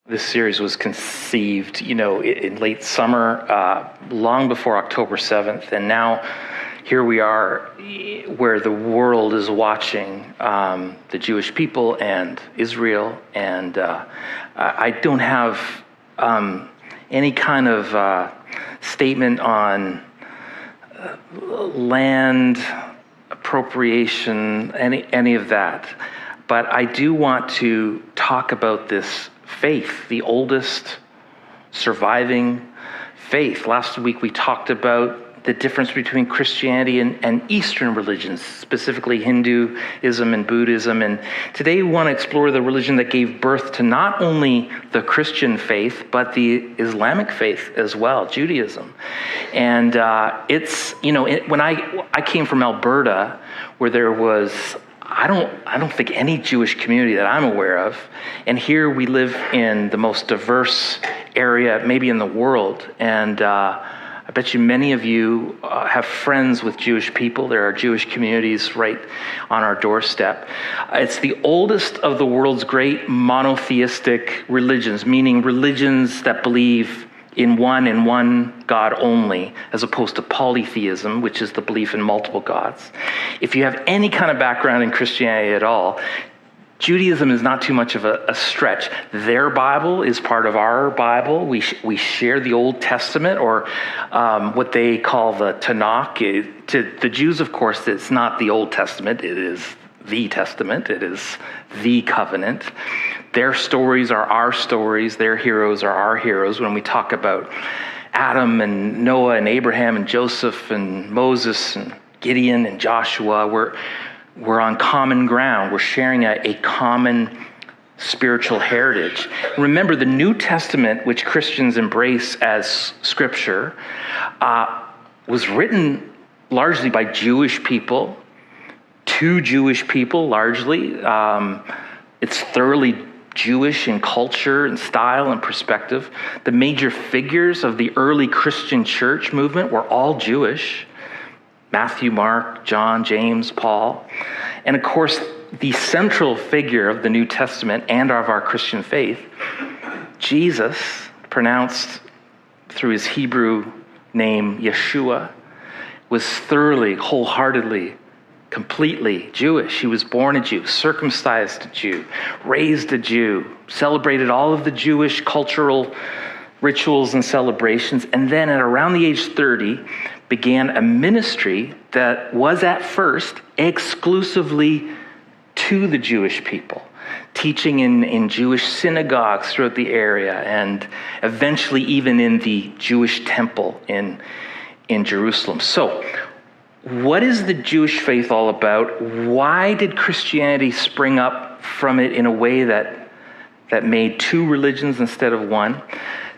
This series was conceived, in late summer, long before October 7th, and now here we are where the world is watching the Jewish people and Israel, and I don't have any kind of statement on land appropriation, any of that, but I do want to talk about this faith, the oldest surviving faith. Last week we talked about the difference between Christianity and Eastern religions, specifically Hinduism and Buddhism. And today we want to explore the religion that gave birth to not only the Christian faith, but the Islamic faith as well, Judaism. And when I came from Alberta, where there was I don't think any Jewish community that I'm aware of. And here we live in the most diverse area, maybe in the world. And I bet you many of you have friends with Jewish people. There are Jewish communities right on our doorstep. It's the oldest of the world's great monotheistic religions, meaning religions that believe in one God only, as opposed to polytheism, which is the belief in multiple gods. If you have any kind of background in Christianity at all, Judaism is not too much of a stretch. Their Bible is part of our Bible. We share the Old Testament, or what they call the Tanakh. To the Jews, of course, it's not the Old Testament. It is the Testament. It is the covenant. Their stories are our stories. Their heroes are our heroes. When we talk about Adam and Noah and Abraham and Joseph and Moses and Gideon and Joshua, we're on common ground. We're sharing a common spiritual heritage. Remember, the New Testament, which Christians embrace as scripture, was written largely by Jewish people, to Jewish people largely. It's thoroughly Jewish in culture and style and perspective. The major figures of the early Christian church movement were all Jewish. Matthew, Mark, John, James, Paul. And of course, the central figure of the New Testament and of our Christian faith, Jesus, pronounced through his Hebrew name Yeshua, was thoroughly, wholeheartedly, completely Jewish. He was born a Jew, circumcised a Jew, raised a Jew, celebrated all of the Jewish cultural rituals and celebrations, and then at around the age 30, began a ministry that was at first exclusively to the Jewish people, teaching in Jewish synagogues throughout the area, and eventually even in the Jewish temple in Jerusalem. So, what is the Jewish faith all about? Why did Christianity spring up from it in a way that made two religions instead of one?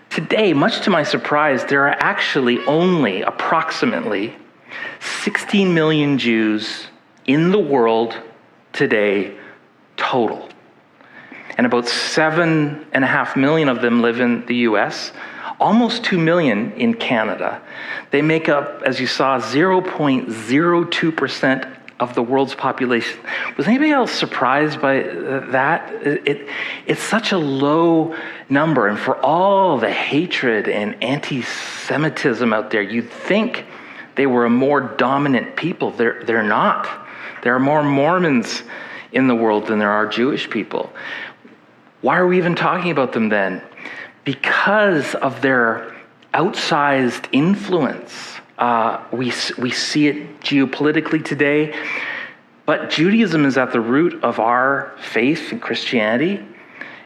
Today, much to my surprise, there are actually only approximately 16 million Jews in the world today total. And about 7.5 million of them live in the US, almost 2 million in Canada. They make up, as you saw, 0.02% of the world's population. Was anybody else surprised by that? It's such a low number, and for all the hatred and anti-Semitism out there, you'd think they were a more dominant people. They're not. There are more Mormons in the world than there are Jewish people. Why are we even talking about them then? Because of their outsized influence. We see it geopolitically today, but Judaism is at the root of our faith in Christianity,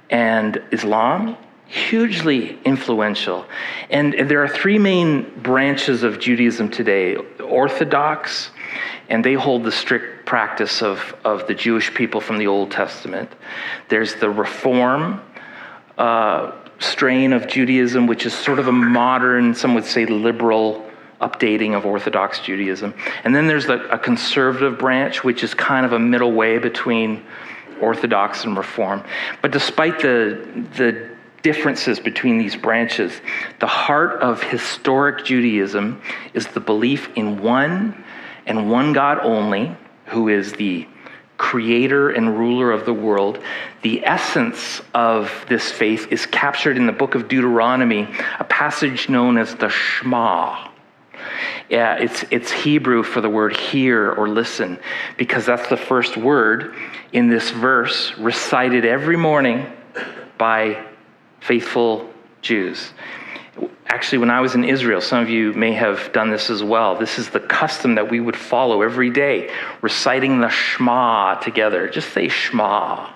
and Islam, hugely influential. And there are three main branches of Judaism today. Orthodox, and they hold the strict practice of the Jewish people from the Old Testament. There's the Reform strain of Judaism, which is sort of a modern, some would say liberal updating of Orthodox Judaism. And then there's a conservative branch, which is kind of a middle way between Orthodox and Reform. But despite the differences between these branches, the heart of historic Judaism is the belief in one and one God only, who is the creator and ruler of the world. The essence of this faith is captured in the book of Deuteronomy, a passage known as the Shema. Yeah, it's Hebrew for the word hear or listen, because that's the first word in this verse recited every morning by faithful Jews. Actually, when I was in Israel, some of you may have done this as well. This is the custom that we would follow every day, reciting the Shema together. Just say Shema.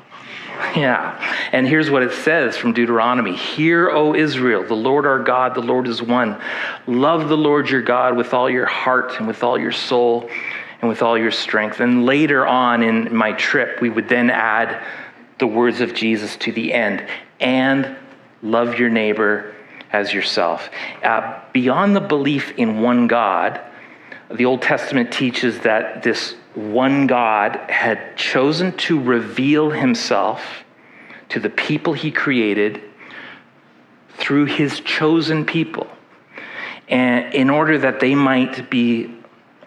Yeah. And here's what it says from Deuteronomy. Hear, O Israel, the Lord our God, the Lord is one. Love the Lord your God with all your heart and with all your soul and with all your strength. And later on in my trip, we would then add the words of Jesus to the end. And love your neighbor as yourself. Beyond the belief in one God, the Old Testament teaches that this one God had chosen to reveal himself to the people he created through his chosen people, and in order that they might be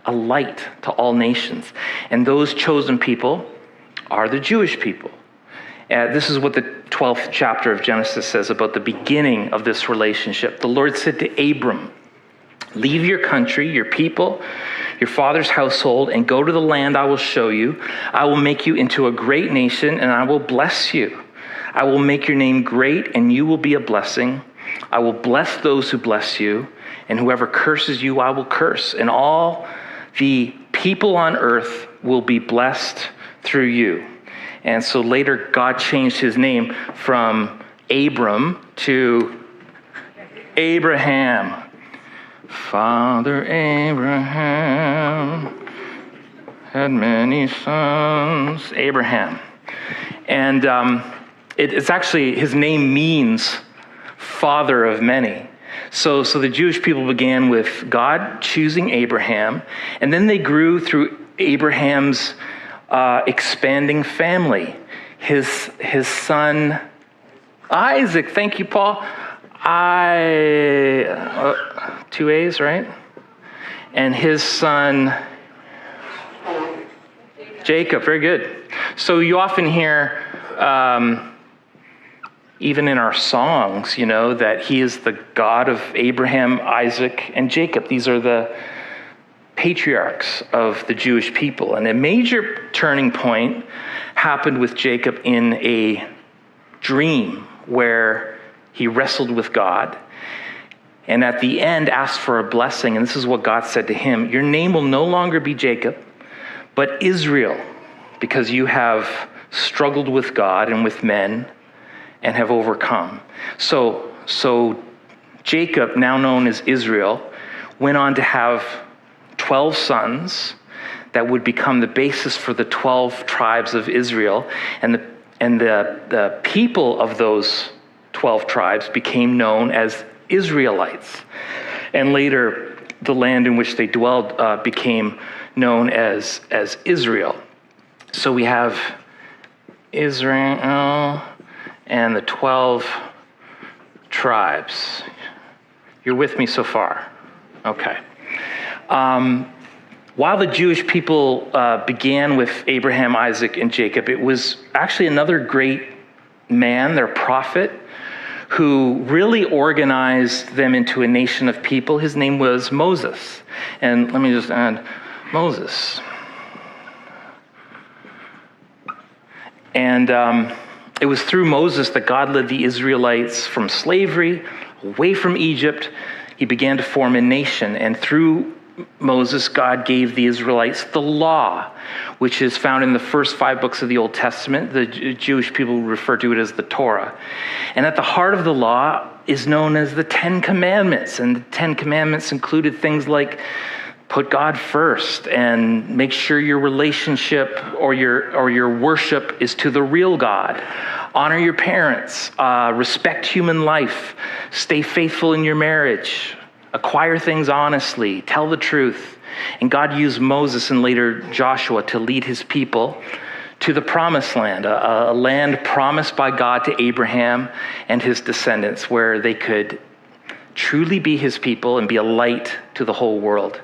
a light to all nations. And those chosen people are the Jewish people. This is what the 12th chapter of Genesis says about the beginning of this relationship. The Lord said to Abram, leave your country, your people, your father's household, and go to the land I will show you. I will make you into a great nation, and I will bless you. I will make your name great, and you will be a blessing. I will bless those who bless you, and whoever curses you, I will curse. And all the people on earth will be blessed through you. And so later, God changed his name from Abram to Abraham. Father Abraham had many sons. Abraham. And it's actually, his name means father of many. So the Jewish people began with God choosing Abraham, and then they grew through Abraham's expanding family. His son Isaac, thank you, Paul. Two A's, right? And his son Jacob, very good. So you often hear, even in our songs, that he is the God of Abraham, Isaac, and Jacob. These are the patriarchs of the Jewish people. And a major turning point happened with Jacob in a dream where he wrestled with God, and at the end asked for a blessing. And this is what God said to him: your name will no longer be Jacob, but Israel, because you have struggled with God and with men and have overcome. So Jacob, now known as Israel, went on to have 12 sons that would become the basis for the 12 tribes of Israel. And the people of those 12 tribes became known as Israelites. And later, the land in which they dwelled became known as Israel. So we have Israel and the 12 tribes. You're with me so far? Okay. While the Jewish people began with Abraham, Isaac, and Jacob, it was actually another great man, their prophet, who really organized them into a nation of people. His name was Moses. And let me just add Moses. And it was through Moses that God led the Israelites from slavery, away from Egypt. He began to form a nation. And through Moses, God gave the Israelites the law, which is found in the first 5 books of the Old Testament. The Jewish people refer to it as the Torah. And at the heart of the law is known as the 10 Commandments. And the 10 Commandments included things like put God first and make sure your relationship or your worship is to the real God. Honor your parents, respect human life, stay faithful in your marriage, acquire things honestly, tell the truth. And God used Moses and later Joshua to lead his people to the promised land, a land promised by God to Abraham and his descendants, where they could truly be his people and be a light to the whole world.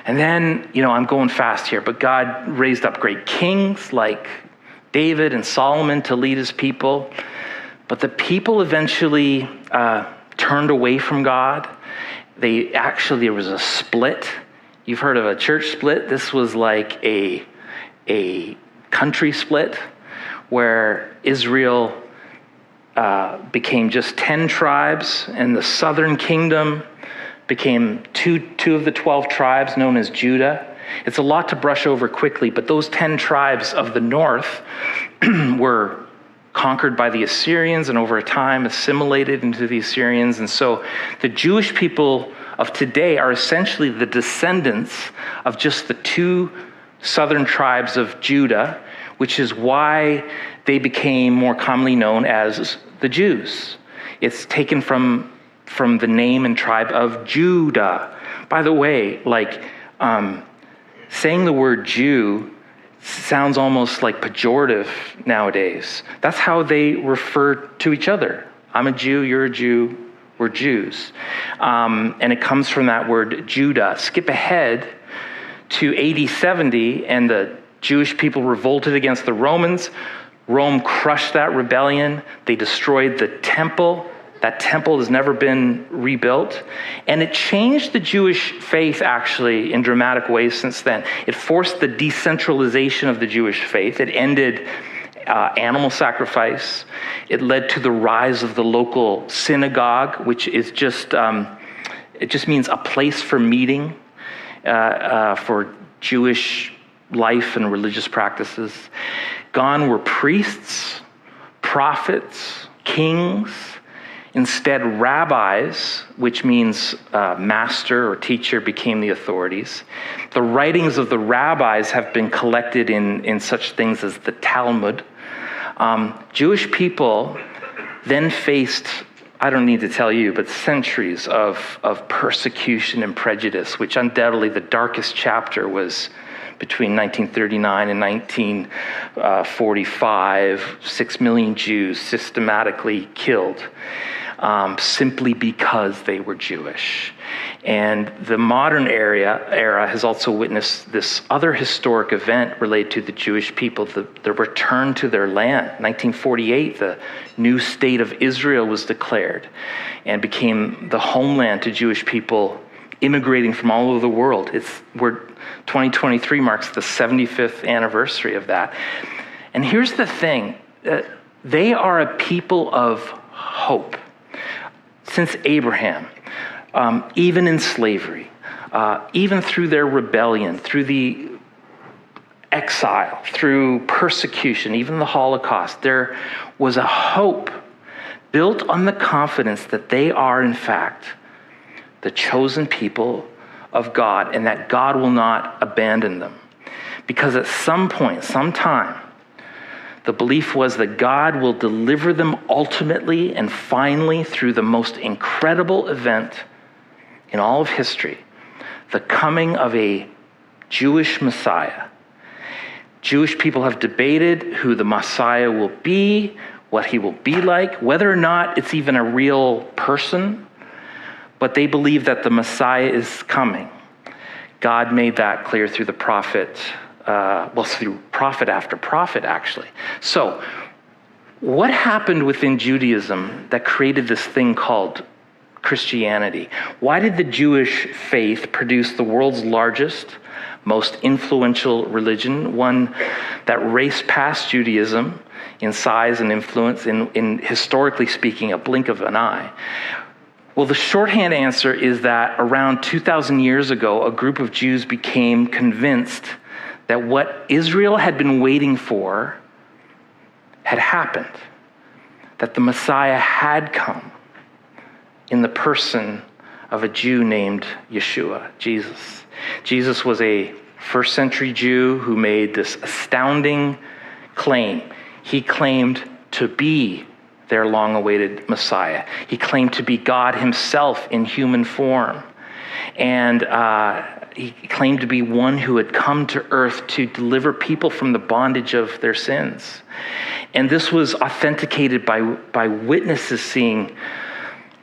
And then, I'm going fast here, but God raised up great kings like David and Solomon to lead his people. But the people eventually turned away from God. There was a split. You've heard of a church split. This was like a country split where Israel became just 10 tribes, and the southern kingdom became two of the 12 tribes known as Judah. It's a lot to brush over quickly, but those 10 tribes of the north were conquered by the Assyrians and over time assimilated into the Assyrians. And so the Jewish people of today are essentially the descendants of just the 2 southern tribes of Judah, which is why they became more commonly known as the Jews. It's taken from the name and tribe of Judah. By the way, saying the word Jew sounds almost like pejorative nowadays. That's how they refer to each other. I'm a Jew, you're a Jew, we're Jews. And it comes from that word Judah. Skip ahead to AD 70, and the Jewish people revolted against the Romans. Rome crushed that rebellion. They destroyed the temple. That temple has never been rebuilt. And it changed the Jewish faith, actually, in dramatic ways since then. It forced the decentralization of the Jewish faith. It ended animal sacrifice. It led to the rise of the local synagogue, which is it just means a place for meeting for Jewish life and religious practices. Gone were priests, prophets, kings. Instead, rabbis, which means master or teacher, became the authorities. The writings of the rabbis have been collected in such things as the Talmud. Jewish people then faced, I don't need to tell you, but centuries of persecution and prejudice, which undoubtedly the darkest chapter was between 1939 and 1945, 6 million Jews systematically killed simply because they were Jewish. And the modern era has also witnessed this other historic event related to the Jewish people, the return to their land. 1948, the new state of Israel was declared and became the homeland to Jewish people immigrating from all over the world. 2023 marks the 75th anniversary of that. And here's the thing, they are a people of hope. Since Abraham, even in slavery, even through their rebellion, through the exile, through persecution, even the Holocaust, there was a hope built on the confidence that they are, in fact, the chosen people of God, and that God will not abandon them. Because at some point, sometime, the belief was that God will deliver them ultimately and finally through the most incredible event in all of history, the coming of a Jewish Messiah. Jewish people have debated who the Messiah will be, what he will be like, whether or not it's even a real person, but they believe that the Messiah is coming. God made that clear through the prophet, through prophet after prophet, actually. So, what happened within Judaism that created this thing called Christianity? Why did the Jewish faith produce the world's largest, most influential religion, one that raced past Judaism in size and influence, in historically speaking, a blink of an eye? Well, the shorthand answer is that around 2,000 years ago, a group of Jews became convinced that what Israel had been waiting for had happened, that the Messiah had come in the person of a Jew named Yeshua, Jesus. Jesus was a first century Jew who made this astounding claim. He claimed to be their long-awaited Messiah. He claimed to be God himself in human form. And he claimed to be one who had come to earth to deliver people from the bondage of their sins. And this was authenticated by witnesses seeing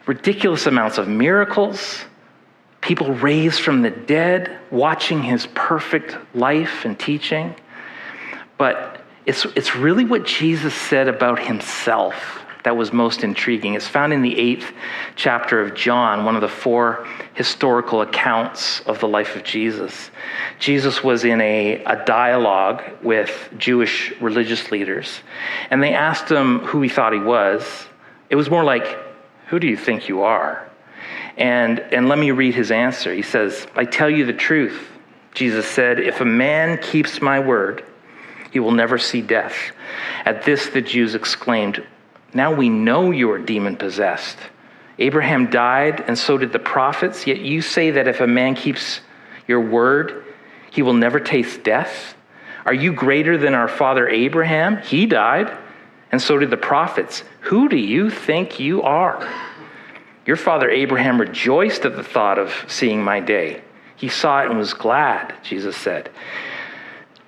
ridiculous amounts of miracles, people raised from the dead, watching his perfect life and teaching. But it's really what Jesus said about himself that was most intriguing. It's found in the 8th chapter of John, one of the 4 historical accounts of the life of Jesus. Jesus was in a dialogue with Jewish religious leaders, and they asked him who he thought he was. It was more like, "Who do you think you are?" And let me read his answer. He says, "I tell you the truth," Jesus said, "if a man keeps my word, he will never see death." At this, the Jews exclaimed, "Now we know you are demon-possessed. Abraham died, and so did the prophets, yet you say that if a man keeps your word, he will never taste death. Are you greater than our father Abraham? He died, and so did the prophets. Who do you think you are? Your father Abraham rejoiced at the thought of seeing my day. He saw it and was glad," Jesus said.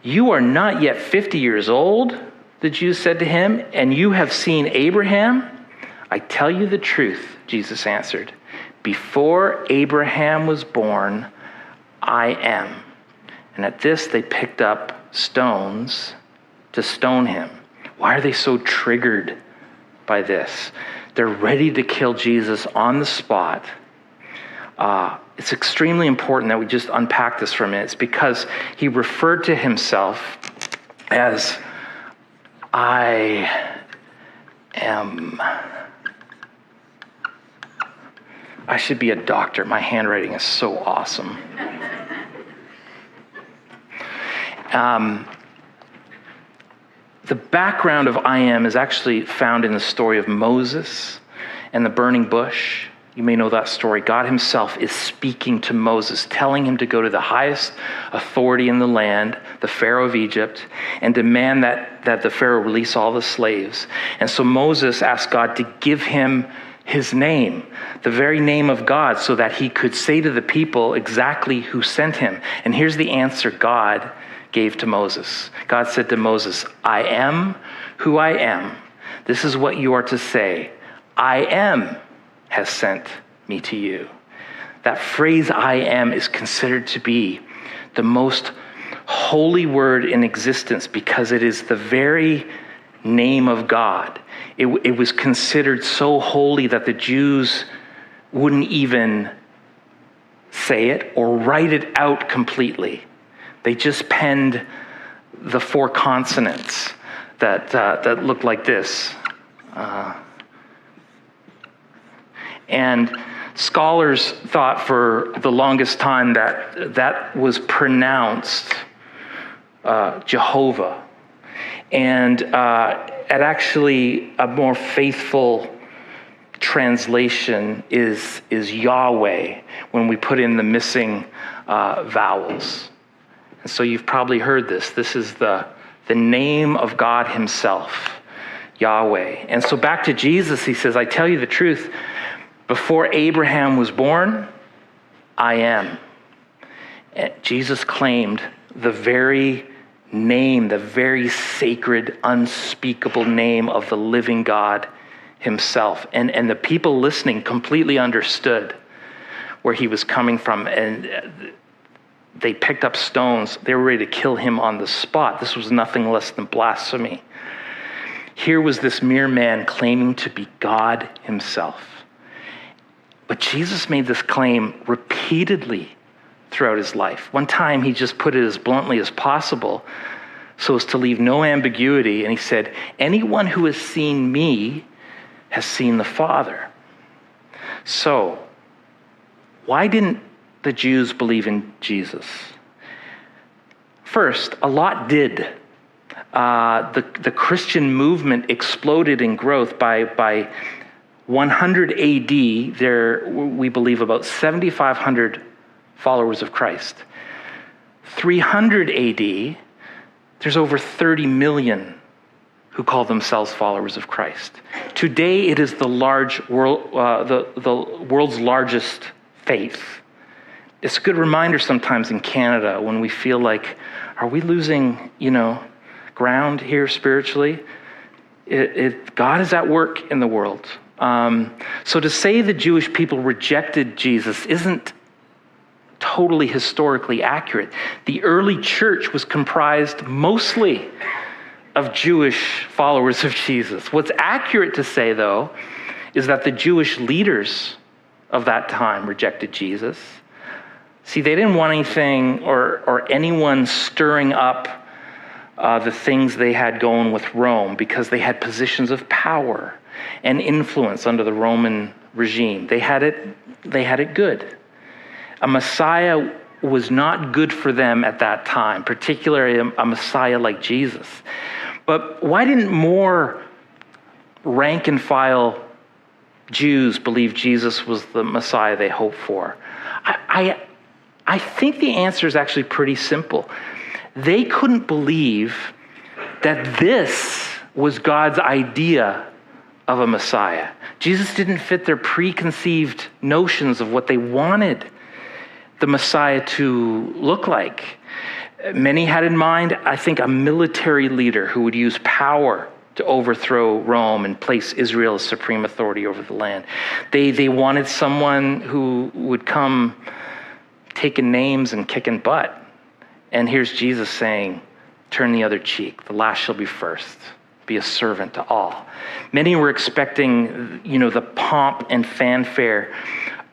"You are not yet 50 years old," the Jews said to him, "and you have seen Abraham?" "I tell you the truth," Jesus answered. "Before Abraham was born, I am." And at this, they picked up stones to stone him. Why are they so triggered by this? They're ready to kill Jesus on the spot. It's extremely important that we just unpack this for a minute. It's because he referred to himself as I am. I should be a doctor. My handwriting is so awesome. The background of I am is actually found in the story of Moses and the burning bush. You may know that story. God himself is speaking to Moses, telling him to go to the highest authority in the land, the Pharaoh of Egypt, and demand that the Pharaoh release all the slaves. And so Moses asked God to give him his name, the very name of God, so that he could say to the people exactly who sent him. And here's the answer God gave to Moses. God said to Moses, "I am who I am. This is what you are to say. I am has sent me to you." That phrase, "I am," is considered to be the most holy word in existence because it is the very name of God. It was considered so holy that the Jews wouldn't even say it or write it out completely. They just penned the 4 consonants that looked like this. And scholars thought for the longest time that was pronounced Jehovah. And actually a more faithful translation is Yahweh when we put in the missing vowels. And so you've probably heard this. This is the name of God himself, Yahweh. And so back to Jesus, he says, "I tell you the truth. Before Abraham was born, I am." And Jesus claimed the very name, the very sacred, unspeakable name of the living God himself. And the people listening completely understood where he was coming from. And they picked up stones. They were ready to kill him on the spot. This was nothing less than blasphemy. Here was this mere man claiming to be God himself. But Jesus made this claim repeatedly throughout his life. One time he just put it as bluntly as possible so as to leave no ambiguity. And he said, "Anyone who has seen me has seen the Father." So, why didn't the Jews believe in Jesus? First, a lot did. The Christian movement exploded in growth by 100 AD. There, we believe, about 7,500 followers of Christ. 300 AD, there's over 30 million who call themselves followers of Christ. Today, it is the world's largest faith. It's a good reminder sometimes in Canada when we feel like, are we losing, ground here spiritually? God is at work in the world. So to say the Jewish people rejected Jesus isn't totally historically accurate. The early church was comprised mostly of Jewish followers of Jesus. What's accurate to say, though, is that the Jewish leaders of that time rejected Jesus. See, they didn't want anything or anyone stirring up the things they had going with Rome, because they had positions of power and influence under the Roman regime. They had it good. A Messiah was not good for them at that time, particularly a Messiah like Jesus. But why didn't more rank and file Jews believe Jesus was the Messiah they hoped for? I think the answer is actually pretty simple. They couldn't believe that this was God's idea of a Messiah. Jesus didn't fit their preconceived notions of what they wanted the Messiah to look like. Many had in mind, I think, a military leader who would use power to overthrow Rome and place Israel as supreme authority over the land. They wanted someone who would come taking names and kicking butt. And here's Jesus saying, turn the other cheek. The last shall be first. Be a servant to all. Many were expecting, the pomp and fanfare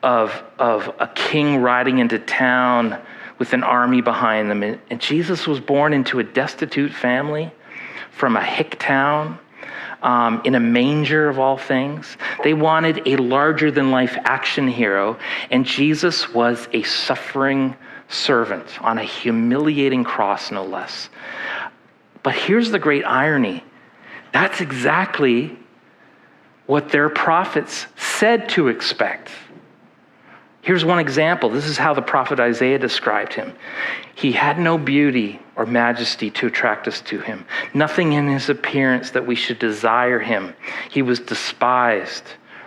of a king riding into town with an army behind them. And Jesus was born into a destitute family from a hick town, in a manger of all things. They wanted a larger-than-life action hero, and Jesus was a suffering servant on a humiliating cross, no less. But here's the great irony. That's exactly what their prophets said to expect. Here's one example. This is how the prophet Isaiah described him. He had no beauty or majesty to attract us to him, nothing in his appearance that we should desire him. He was despised,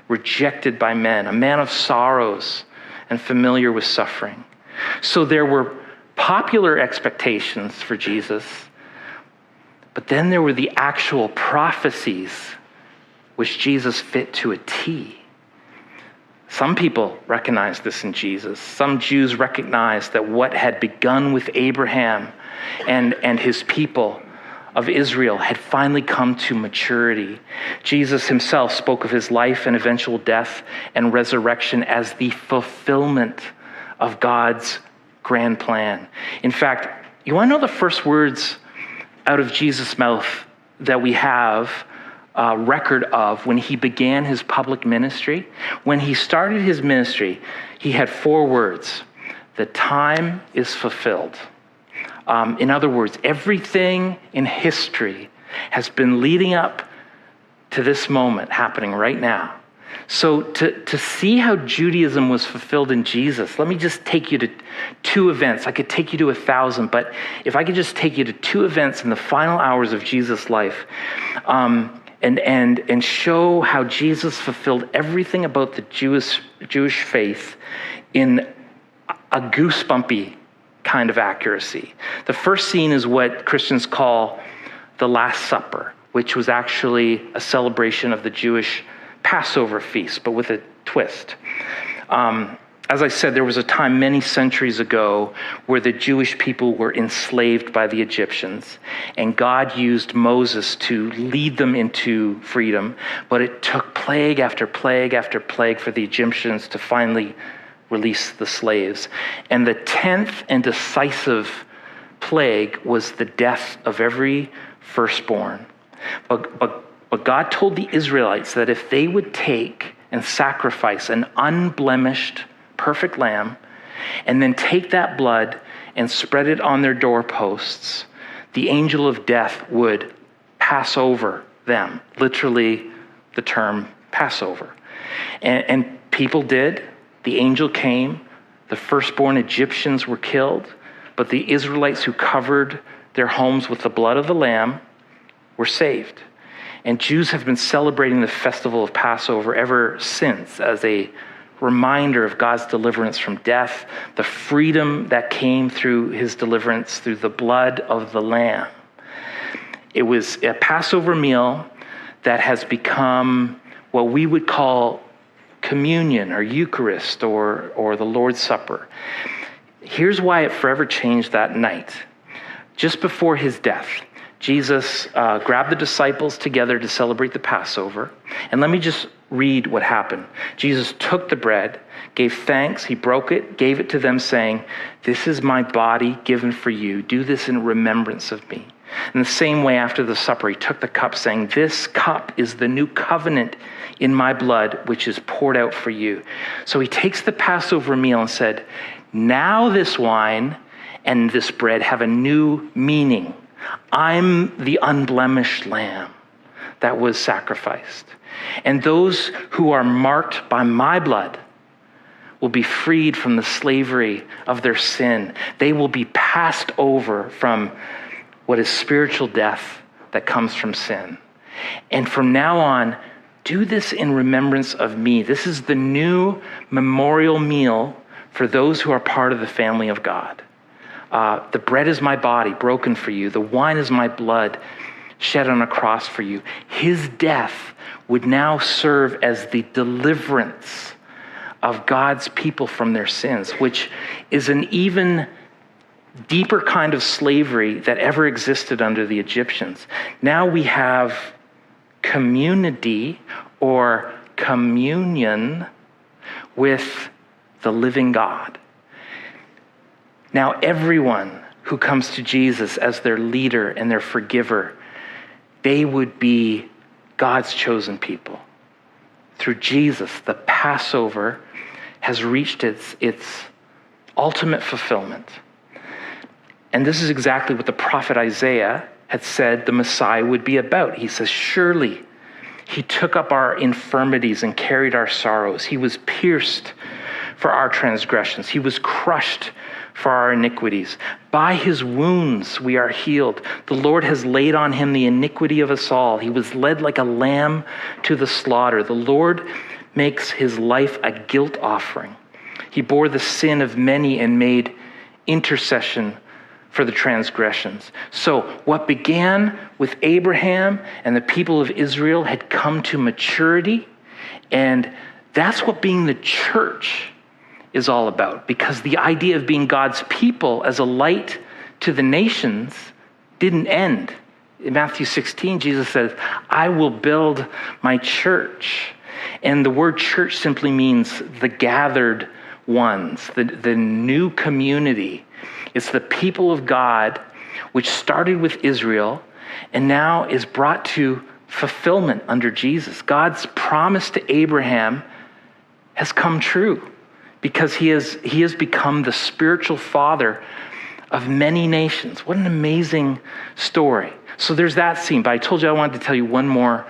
rejected by men, a man of sorrows and familiar with suffering. So there were popular expectations for Jesus, but then there were the actual prophecies which Jesus fit to a T. Some people recognized this in Jesus. Some Jews recognized that what had begun with Abraham and his people of Israel had finally come to maturity. Jesus himself spoke of his life and eventual death and resurrection as the fulfillment of God's grand plan. In fact, you want to know the first words out of Jesus' mouth that we have record of when he began his public ministry? When he started his ministry, he had 4 words: the time is fulfilled. In other words, everything in history has been leading up to this moment happening right now. So to see how Judaism was fulfilled in Jesus, let me just take you to 2 events. I could take you to 1,000, but if I could just take you to 2 events in the final hours of Jesus' life, and show how Jesus fulfilled everything about the Jewish faith in a goosebumpy kind of accuracy. The first scene is what Christians call the Last Supper, which was actually a celebration of the Jewish Passover feast, but with a twist. As I said, there was a time many centuries ago where the Jewish people were enslaved by the Egyptians, and God used Moses to lead them into freedom, but it took plague after plague after plague for the Egyptians to finally release the slaves. And the 10th and decisive plague was the death of every firstborn. But God told the Israelites that if they would take and sacrifice an unblemished, perfect lamb, and then take that blood and spread it on their doorposts, the angel of death would pass over them. Literally, the term Passover. And people did. The angel came. The firstborn Egyptians were killed. But the Israelites who covered their homes with the blood of the lamb were saved. And Jews have been celebrating the festival of Passover ever since as a reminder of God's deliverance from death, the freedom that came through his deliverance through the blood of the Lamb. It was a Passover meal that has become what we would call communion or Eucharist or the Lord's Supper. Here's why it forever changed that night. Just before his death, Jesus grabbed the disciples together to celebrate the Passover. And let me just read what happened. Jesus took the bread, gave thanks, he broke it, gave it to them, saying, "This is my body given for you. Do this in remembrance of me." In the same way, after the supper, he took the cup, saying, "This cup is the new covenant in my blood, which is poured out for you." So he takes the Passover meal and said, now this wine and this bread have a new meaning. I'm the unblemished lamb that was sacrificed. And those who are marked by my blood will be freed from the slavery of their sin. They will be passed over from what is spiritual death that comes from sin. And from now on, do this in remembrance of me. This is the new memorial meal for those who are part of the family of God. The bread is my body broken for you. The wine is my blood shed on a cross for you. His death would now serve as the deliverance of God's people from their sins, which is an even deeper kind of slavery that ever existed under the Egyptians. Now we have community or communion with the living God. Now everyone who comes to Jesus as their leader and their forgiver, they would be God's chosen people. Through Jesus, the Passover has reached its ultimate fulfillment. And this is exactly what the prophet Isaiah had said the Messiah would be about. He says, surely he took up our infirmities and carried our sorrows. He was pierced for our transgressions. He was crushed for our iniquities. By his wounds we are healed. The Lord has laid on him the iniquity of us all. He was led like a lamb to the slaughter. The Lord makes his life a guilt offering. He bore the sin of many and made intercession for the transgressions. So what began with Abraham and the people of Israel had come to maturity, and that's what being the church is all about, because the idea of being God's people as a light to the nations didn't end. In Matthew 16, Jesus says, I will build my church. And the word church simply means the gathered ones, the new community. It's the people of God, which started with Israel and now is brought to fulfillment under Jesus. God's promise to Abraham has come true because he has become the spiritual father of many nations. What an amazing story. So there's that scene, but I told you I wanted to tell you one more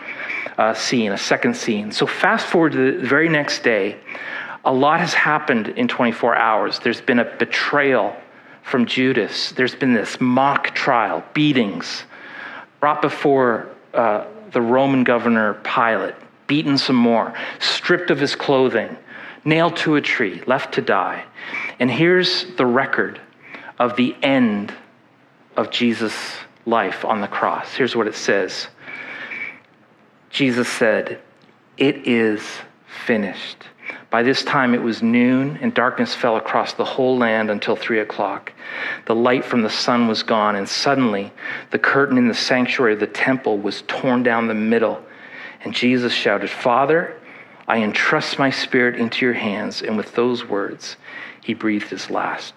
scene, a second scene. So fast forward to the very next day. A lot has happened in 24 hours. There's been a betrayal from Judas. There's been this mock trial, beatings, brought before the Roman governor Pilate, beaten some more, stripped of his clothing, nailed to a tree, left to die. And here's the record of the end of Jesus' life on the cross. Here's what it says. Jesus said, "It is finished." By this time it was noon, and darkness fell across the whole land until 3:00. The light from the sun was gone, and suddenly the curtain in the sanctuary of the temple was torn down the middle. And Jesus shouted, "Father, I entrust my spirit into your hands." And with those words, he breathed his last.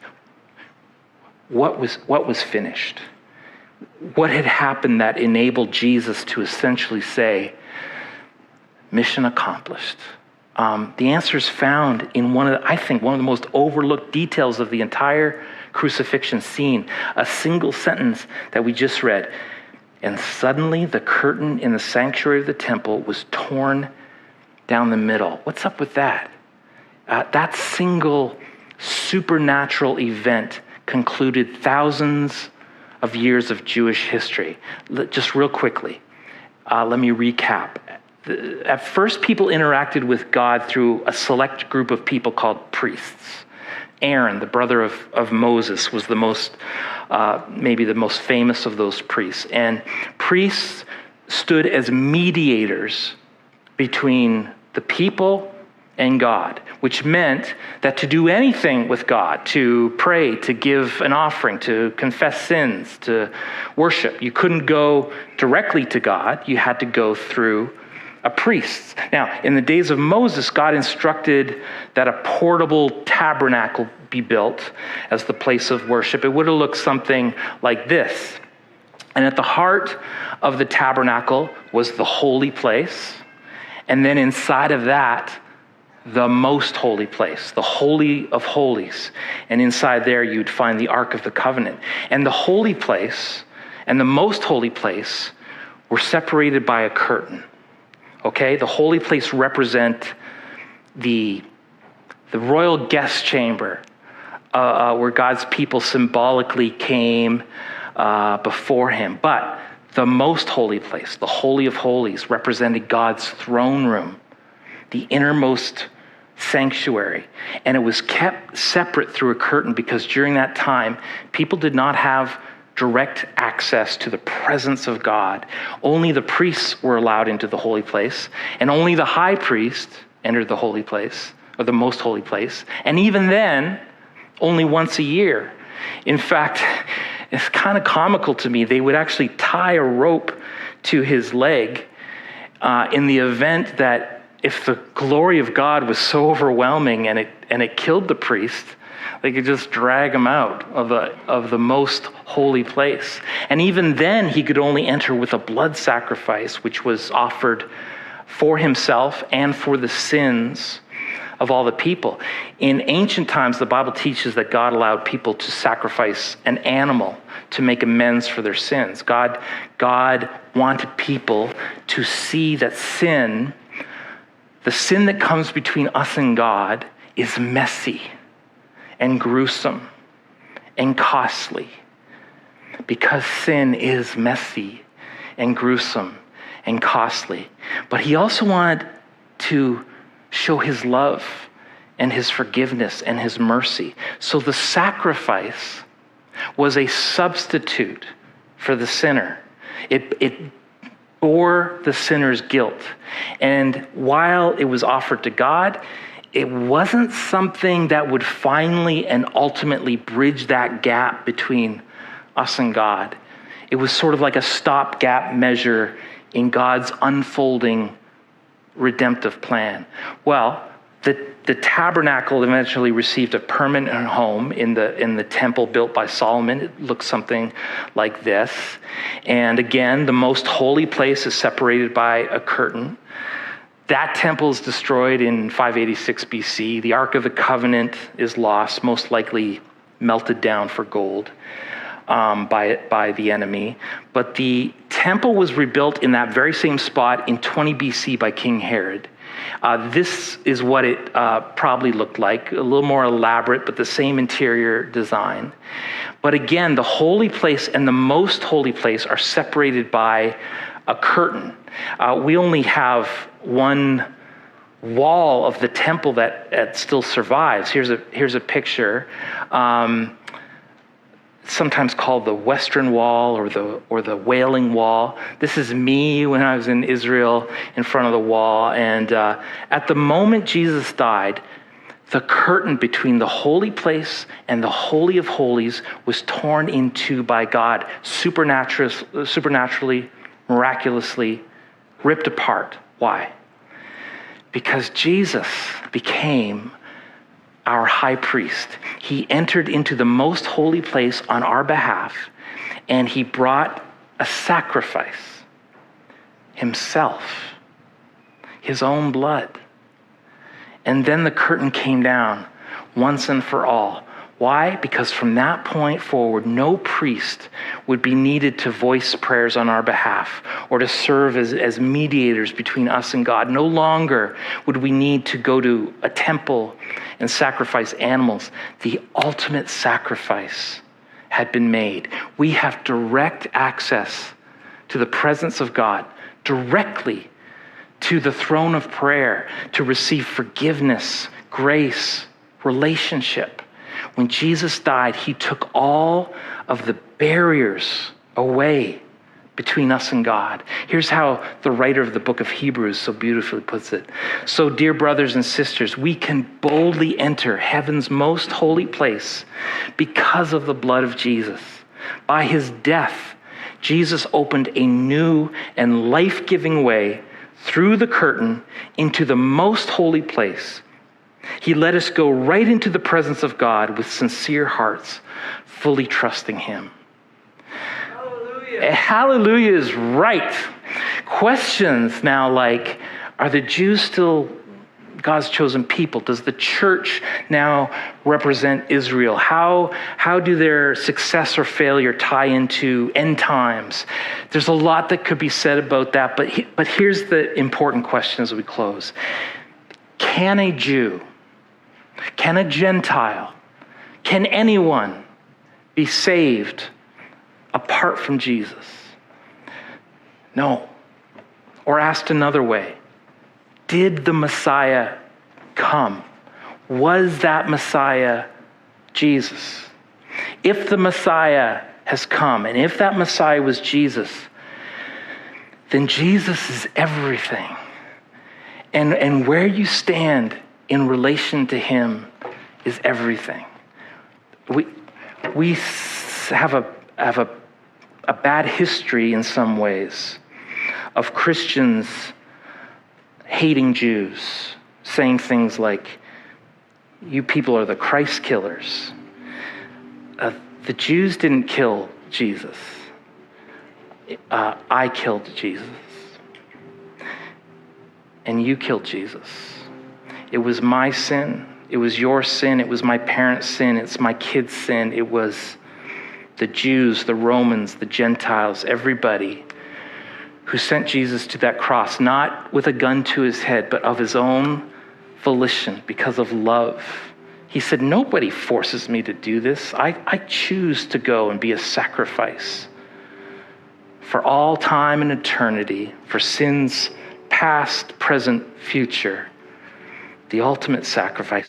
What was finished? What had happened that enabled Jesus to essentially say, mission accomplished? The answer is found in one of the most overlooked details of the entire crucifixion scene. A single sentence that we just read. And suddenly the curtain in the sanctuary of the temple was torn down the middle. What's up with that? That single supernatural event concluded thousands of years of Jewish history. Just real quickly, let me recap. At first, people interacted with God through a select group of people called priests. Aaron, the brother of Moses, was the most, maybe the most famous of those priests. And priests stood as mediators between the people and God, which meant that to do anything with God, to pray, to give an offering, to confess sins, to worship, you couldn't go directly to God. You had to go through a priest. Now, in the days of Moses, God instructed that a portable tabernacle be built as the place of worship. It would have looked something like this. And at the heart of the tabernacle was the holy place. And then inside of that, the most holy place, the Holy of Holies. And inside there, you'd find the Ark of the Covenant. And the holy place and the most holy place were separated by a curtain. Okay, the holy place represent the royal guest chamber where God's people symbolically came before him. But the most holy place, the Holy of Holies, represented God's throne room, the innermost sanctuary. And it was kept separate through a curtain because during that time, people did not have direct access to the presence of God. Only the priests were allowed into the holy place, and only the high priest entered the holy place, or the most holy place. And even then, only once a year. In fact, it's kind of comical to me. They would actually tie a rope to his leg in the event that if the glory of God was so overwhelming and it killed the priest, they could just drag him out of the most holy place. And even then, he could only enter with a blood sacrifice, which was offered for himself and for the sins of all the people. In ancient times, the Bible teaches that God allowed people to sacrifice an animal to make amends for their sins. God wanted people to see that sin, the sin that comes between us and God, is messy and gruesome and costly, because sin is messy and gruesome and costly. But he also wanted to show his love and his forgiveness and his mercy. So the sacrifice was a substitute for the sinner. It bore the sinner's guilt. And while it was offered to God, it wasn't something that would finally and ultimately bridge that gap between us and God. It was sort of like a stopgap measure in God's unfolding redemptive plan. Well, the tabernacle eventually received a permanent home in the temple built by Solomon. It looks something like this. And again, the most holy place is separated by a curtain. That temple is destroyed in 586 BC. The Ark of the Covenant is lost, most likely melted down for gold by the enemy. But the temple was rebuilt in that very same spot in 20 BC by King Herod. This is what it probably looked like, a little more elaborate, but the same interior design. But again, the holy place and the most holy place are separated by a curtain. We only have one wall of the temple that still survives. Here's a picture, sometimes called the Western Wall or the Wailing Wall. This is me when I was in Israel in front of the wall. And at the moment Jesus died, the curtain between the holy place and the Holy of Holies was torn in two by God, supernaturally, miraculously ripped apart. Why? Because Jesus became our high priest. He entered into the most holy place on our behalf, and he brought a sacrifice, himself, his own blood. And then the curtain came down once and for all. Why? Because from that point forward, no priest would be needed to voice prayers on our behalf or to serve as mediators between us and God. No longer would we need to go to a temple and sacrifice animals. The ultimate sacrifice had been made. We have direct access to the presence of God, directly to the throne of prayer, to receive forgiveness, grace, relationship. When Jesus died, he took all of the barriers away between us and God. Here's how the writer of the book of Hebrews so beautifully puts it. So, dear brothers and sisters, we can boldly enter heaven's most holy place because of the blood of Jesus. By his death, Jesus opened a new and life-giving way through the curtain into the most holy place. He let us go right into the presence of God with sincere hearts, fully trusting him. Hallelujah is right. Questions now like, are the Jews still God's chosen people? Does the church now represent Israel? How do their success or failure tie into end times? There's a lot that could be said about that, but here's the important question as we close. Can a Jew, can a Gentile, can anyone be saved apart from Jesus? No. Or asked another way, did the Messiah come? Was that Messiah Jesus? If the Messiah has come, and if that Messiah was Jesus, then Jesus is everything. And where you stand in relation to him is everything. We have a bad history in some ways of Christians hating Jews, saying things like, you people are the Christ killers. The Jews didn't kill Jesus. I killed Jesus. And you killed Jesus. It was my sin. It was your sin. It was my parents' sin. It's my kids' sin. It was the Jews, the Romans, the Gentiles, everybody who sent Jesus to that cross, not with a gun to his head, but of his own volition, because of love. He said, nobody forces me to do this. I choose to go and be a sacrifice for all time and eternity, for sins past, present, future. The ultimate sacrifice.